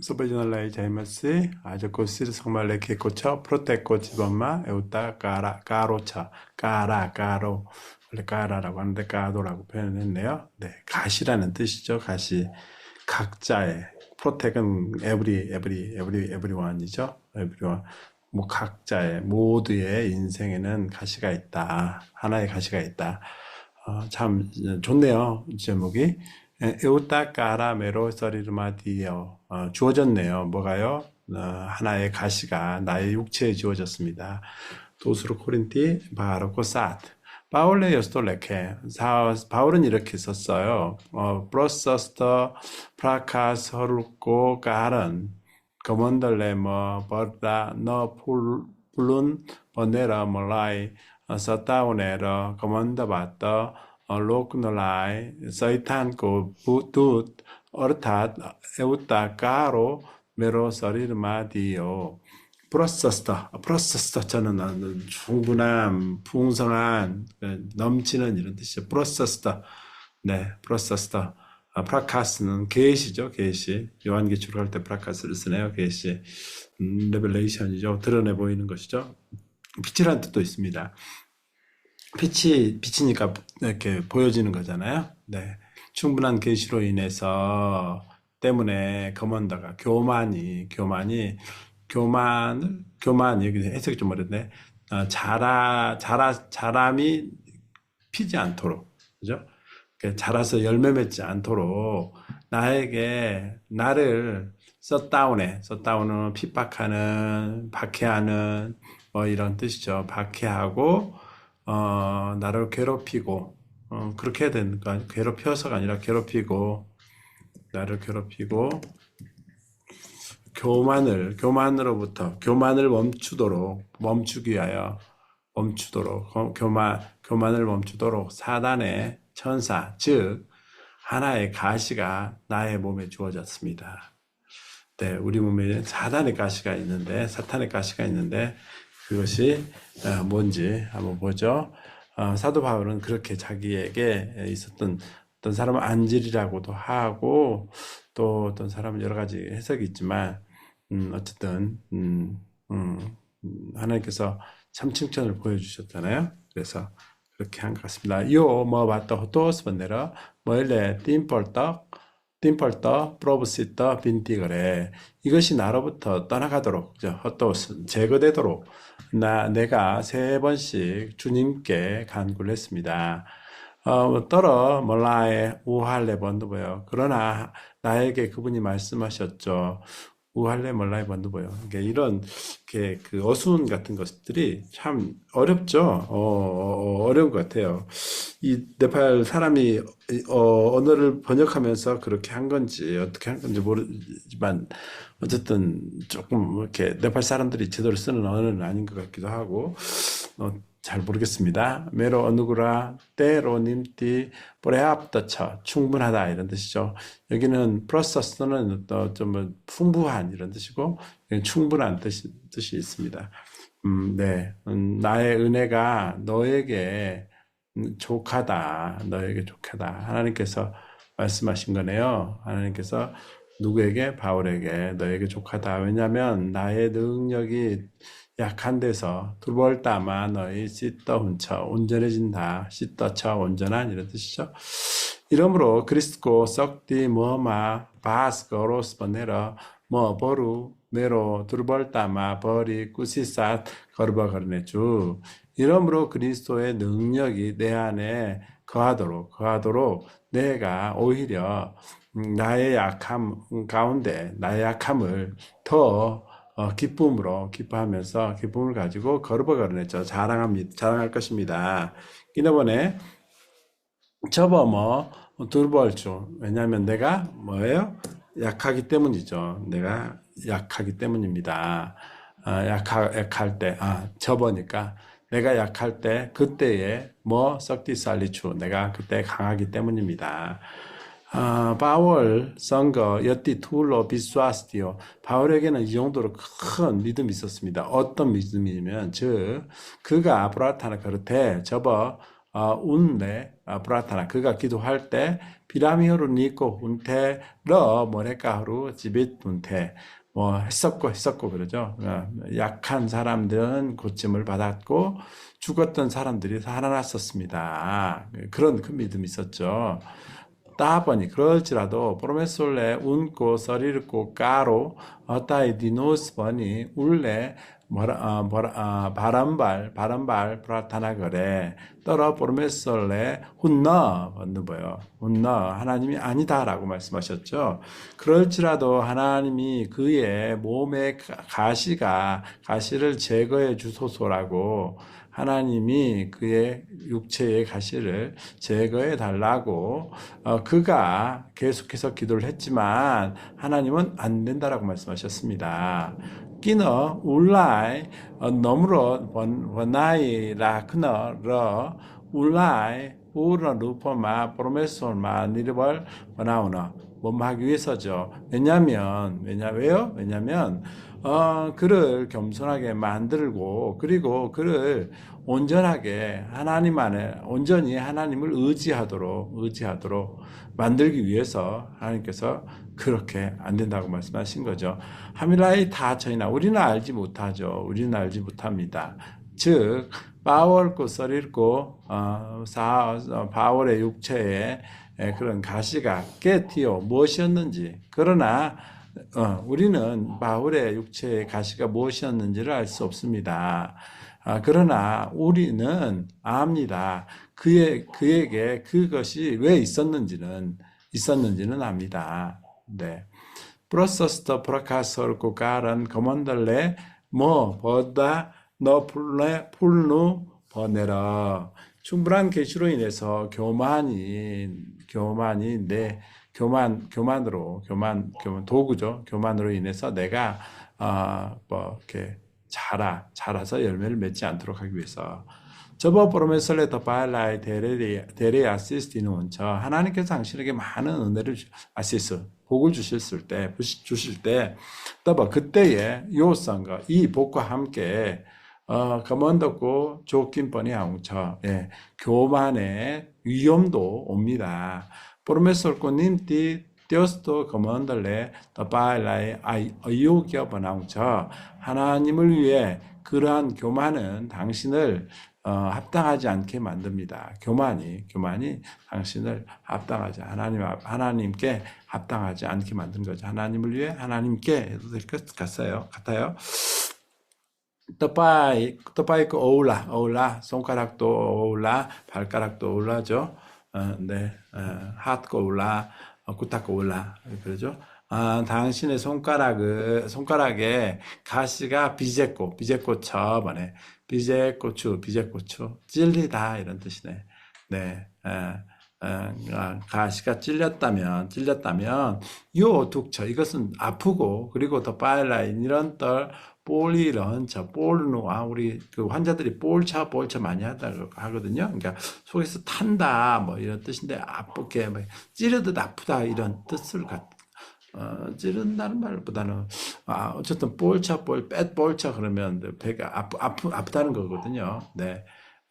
Sopravvivenere James, aja così somale che cocha, proteco 집엄마, 에우타 가로차, 가로. 원래 가라라고 하는데 가도라고 표현했네요. 네, 가시라는 뜻이죠. 가시. 각자의. 프로텍은 everyone이죠. everyone. 뭐 각자의 모두의 인생에는 가시가 있다. 하나의 가시가 있다. 참 좋네요. 제목이. 에우타 까라메로 서리르마디요. 주어졌네요. 뭐가요? 하나의 가시가 나의 육체에 주어졌습니다. 도스로 코린티 바로코 사트. 바울레 요스톨레케. 바울은 이렇게 썼어요. 프로서스터 프라카스 허루코 가른 거먼덜레 버다 너 풀룬 버네라 몰라이 서타우네러 거먼더 바터 लोकनलाय शैतान को दूत अर्थात एउटा गारो मेरो शरीरमा दियो. 프로서스터. 충분한, 풍성한, 넘치는 이런 뜻이죠. 프로서스터. 네, 프로서스터. 프라카스는 계시죠, 계시. 요한계시록 할 때 프라카스를 쓰네요, 계시. 레벨레이션이죠. 드러내 보이는 것이죠. 빛이라는 뜻도 있습니다. 빛이니까 이렇게 보여지는 거잖아요. 네. 충분한 계시로 인해서 때문에 거먼더가 교만이 여기 해석이 좀 어렵네. 자람이 피지 않도록, 그죠? 자라서 열매 맺지 않도록 나를 셧다운은 핍박하는, 박해하는, 뭐 이런 뜻이죠. 박해하고, 나를 괴롭히고, 그렇게 해야 되는 거 아니야? 괴롭혀서가 아니라 나를 괴롭히고, 교만을 멈추기 위하여, 교만을 멈추도록 사단의 천사, 즉, 하나의 가시가 나의 몸에 주어졌습니다. 네, 우리 몸에 사탄의 가시가 있는데, 그것이 뭔지 한번 보죠. 사도 바울은 그렇게 자기에게 있었던 어떤 사람은 안질이라고도 하고 또 어떤 사람은 여러 가지 해석이 있지만 어쨌든 하나님께서 참 칭찬을 보여주셨잖아요. 그래서 그렇게 한 것 같습니다. io mo batto tos 번내러 뭐일래 띵펄떡 프로브시터 빈티그래. 이것이 나로부터 떠나가도록 헛도스 제거되도록 내가 3번씩 주님께 간구를 했습니다. 떨어 몰라에 우할레 번두보요. 그러나 나에게 그분이 말씀하셨죠. 우할레 몰라에 번두보요. 이런 그 어순 같은 것들이 참 어렵죠. 어려운 것 같아요. 이 네팔 사람이 언어를 번역하면서 그렇게 한 건지 어떻게 한 건지 모르지만 어쨌든 조금 이렇게 네팔 사람들이 제대로 쓰는 언어는 아닌 것 같기도 하고 잘 모르겠습니다. 메로 어누구라 때로님띠 보레합더처 충분하다 이런 뜻이죠. 여기는 플러스는 좀 풍부한 이런 뜻이고 충분한 뜻이 있습니다. 네, 나의 은혜가 너에게 족하다. 하나님께서 말씀하신 거네요. 하나님께서 누구에게? 바울에게 너에게 족하다. 왜냐하면 나의 능력이 약한 데서 두벌다마 너희 씻더 hun쳐 온전해진다. 씻더쳐 온전한 이런 뜻이죠. 이러므로 그리스고 썩디 뭐마 바스거로스 번내러 뭐 버루 메로 두벌다마 버리 꾸시삿 거르바거르네주. 이러므로 그리스도의 능력이 내 안에 거하도록 내가 오히려 나의 약함 가운데 나의 약함을 더 기뻐하면서 기쁨을 가지고 거르버거르냈죠. 자랑할 것입니다. 이번에 접어 두벌주. 왜냐하면 내가 뭐예요? 약하기 때문이죠. 내가 약하기 때문입니다. 약할 때, 접어니까 내가 약할 때 그때에 썩디 살리추. 내가 그때 강하기 때문입니다. 바울 선거 여띠 툴로 비스와스티오. 바울에게는 이 정도로 큰 믿음이 있었습니다. 어떤 믿음이냐면 즉 그가 브라타나 그르테 접어 운레 브라타나 그가 기도할 때 비라미흐루 니코 운테 러 뭐래까하루 지빗 운테 뭐 했었고 그러죠. 약한 사람들은 고침을 받았고 죽었던 사람들이 살아났었습니다. 그런 큰 믿음이 있었죠. 따보니 그럴지라도 프로메솔레 운고 서리르고 까로 어따이 디노스버니 울레 바람발 브라타나 그래 떨어 프로메솔레 훈너 누버요 훈너 하나님이 아니다라고 말씀하셨죠. 그럴지라도 하나님이 그의 몸의 가시를 제거해 주소서라고 하나님이 그의 육체의 가시를 제거해 달라고 그가 계속해서 기도를 했지만 하나님은 안 된다라고 말씀하셨습니다. 끼너 울라이 너무로 번나이 라크너러 울라이 우르 루퍼마 프로메솔마 니르벌 번나우너 뭐하기 위해서죠. 왜냐면 그를 겸손하게 만들고 그리고 그를 온전하게 온전히 하나님을 의지하도록 만들기 위해서 하나님께서 그렇게 안 된다고 말씀하신 거죠. 하밀라이 다 저희나 우리는 알지 못하죠. 우리는 알지 못합니다. 즉 바울고 썰읽고 바울의 육체에 그런 가시가 깨티오 무엇이었는지 그러나 우리는 바울의 육체의 가시가 무엇이었는지를 알 수 없습니다. 그러나 우리는 압니다. 그에게 그것이 왜 있었는지는 압니다. 네. 프로서스터 프라카서를 고가란 거먼달레 버다 너 풀누 버네라 충분한 계시로 인해서 도구죠. 교만으로 인해서 내가 이렇게 자라서 열매를 맺지 않도록 하기 위해서 저버 프로메설레 더 바일라이 데레 아시스티는 하나님께서 당신에게 많은 은혜를 복을 주실 때 또봐 그때에 요상과 이 복과 함께 거먼덕고 좋긴 뻔히 아웅처 교만의 위험도 옵니다. 프로메설고 님띠 띄어스도 거먼달레 더 바일라이 어이오기어 번아웅처 하나님을 위해 그러한 교만은 당신을 합당하지 않게 만듭니다. 교만이 당신을 하나님께 합당하지 않게 만든 거죠. 하나님을 위해 하나님께 해도 될 것 같아요. 떠빠이 그 어울라 손가락도 어울라 발가락도 어울라죠. 핫고 어울라 구타고 어울라 그러죠. 당신의 손가락에 가시가 비제꽃처 비제고추 찔리다 이런 뜻이네. 네. 가시가 찔렸다면 요 둑처 이것은 아프고 그리고 더 파일라인 이런 떨 볼이런 볼누아 우리 그 환자들이 볼차 많이 하거든요. 그러니까 속에서 탄다 뭐 이런 뜻인데 아프게 찌르듯 아프다 이런 뜻을 찌른다는 말보다는 어쨌든 볼차 그러면 배가 아프다는 거거든요. 네.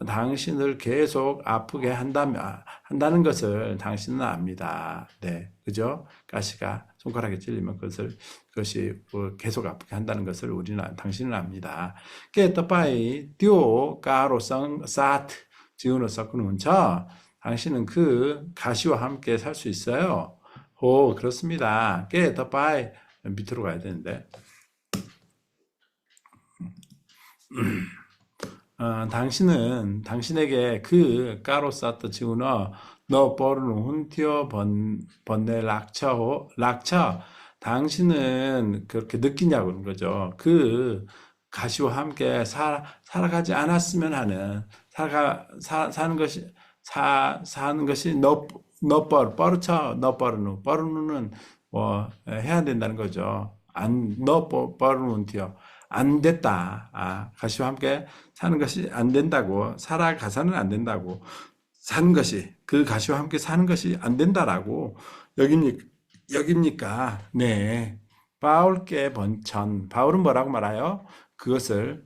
당신을 계속 아프게 한다는 것을 당신은 압니다. 네. 그죠? 가시가 손가락에 찔리면 그것이 계속 아프게 한다는 것을 당신은 압니다. 깨떠빠이 듀오 까로성 사트 지우노 서크는저 당신은 그 가시와 함께 살 수 있어요. 그렇습니다. 깨떠빠이 밑으로 가야 되는데. 당신에게 그 까로사트 지우너 너 버르는 훈티어 번네 락처 당신은 그렇게 느끼냐고 그런 거죠. 그 가시와 함께 살아가지 않았으면 하는 사는 것이 버르누는 뭐 해야 된다는 거죠. 버르누티어 안 됐다. 가시와 함께 사는 것이 안 된다고, 살아가서는 안 된다고, 그 가시와 함께 사는 것이 안 된다라고 여깁니까? 네. 바울께 번천. 바울은 뭐라고 말하요? 그것을,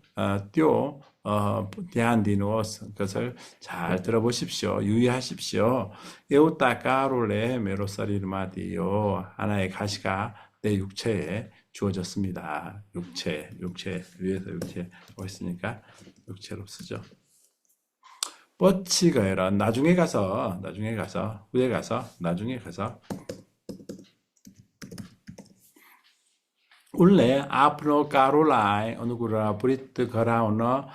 디안디누어스 그것을 잘 들어보십시오. 유의하십시오. 에우타 까롤레 메로사리르마디오 하나의 가시가 내 육체에 주어졌습니다. 육체 위에서 육체 있으니까 육체로 쓰죠. 뻗치가 아니라 나중에 가서 후에 가서 나중에 가서 원래 앞으로 까롤라이 어느 구라 브리트 거라오너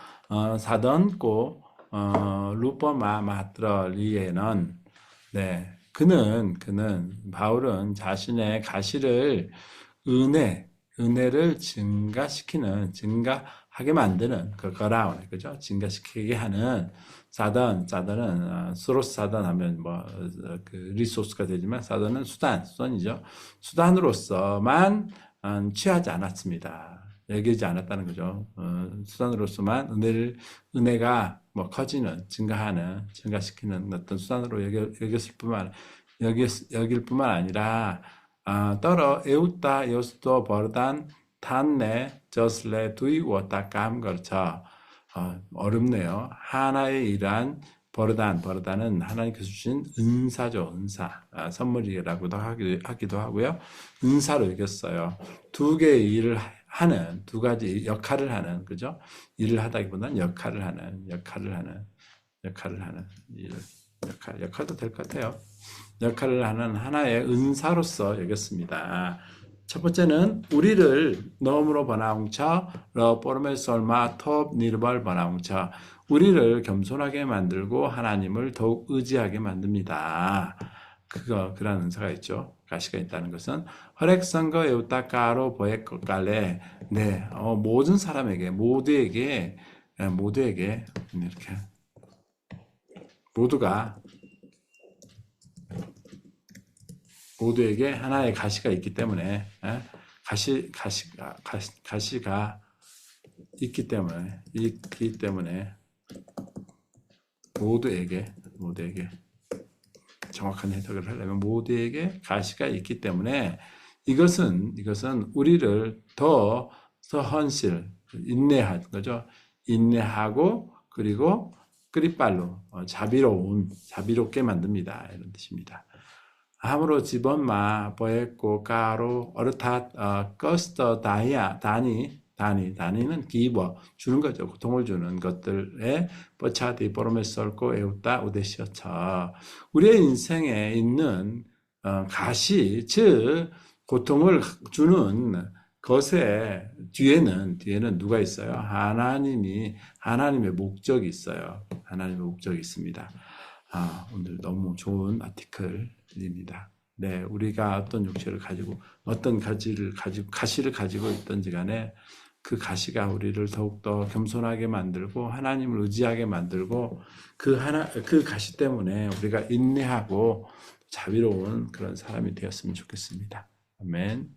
사던고 루퍼마 마트러리에는 네 그는 바울은 자신의 가시를 은혜를 증가하게 만드는 그 거라오네 그죠? 증가시키게 하는 사단은 스로스 사단 하면 그 리소스가 되지만 사단은 수단이죠. 수단으로서만 취하지 않았습니다. 여기지 않았다는 거죠. 수단으로서만 은혜가 증가시키는 어떤 수단으로 여길 뿐만 아니라 떨어 에우타 요스도 버단 탄네 저슬레 두이 워타감 걸쳐 어렵네요. 하나의 일한 버르단은 하나님께서 주신 은사죠. 은사. 선물이라고도 하기도 하고요. 은사로 여겼어요. 두 개의 일을 하는, 두 가지 역할을 하는, 그죠? 일을 하다기보다는 역할을 하는 역할도 될 것 같아요. 역할을 하는 하나의 은사로서 여겼습니다. 첫 번째는 우리를 너음으로 번아웅차 러포르메솔마 톱 니르벌 번아웅차 우리를 겸손하게 만들고 하나님을 더욱 의지하게 만듭니다. 그런 은사가 있죠. 가시가 있다는 것은 허렉선거 에우타까로 보에깔레 네 모든 사람에게 모두에게 이렇게 모두에게 하나의 가시가 있기 때문에 가시가 있기 때문에 모두에게 정확한 해석을 하려면 모두에게 가시가 있기 때문에 이것은 우리를 더 헌실 인내하는 거죠. 인내하고 그리고 끄리빨로 자비롭게 만듭니다. 이런 뜻입니다. 함으로 집원마 보했고 까로 어르탓 꺼스터 다니는 기버 주는 거죠. 고통을 주는 것들에 뻗차디 보로메설고 에우따 우데시어처 우리의 인생에 있는 가시 즉 고통을 주는 것의 뒤에는 누가 있어요? 하나님의 목적이 있어요. 하나님의 목적이 있습니다. 오늘 너무 좋은 아티클입니다. 네, 우리가 어떤 육체를 가지고 어떤 가시를 가지고 있든지 간에 그 가시가 우리를 더욱더 겸손하게 만들고 하나님을 의지하게 만들고 그 가시 때문에 우리가 인내하고 자비로운 그런 사람이 되었으면 좋겠습니다. 아멘.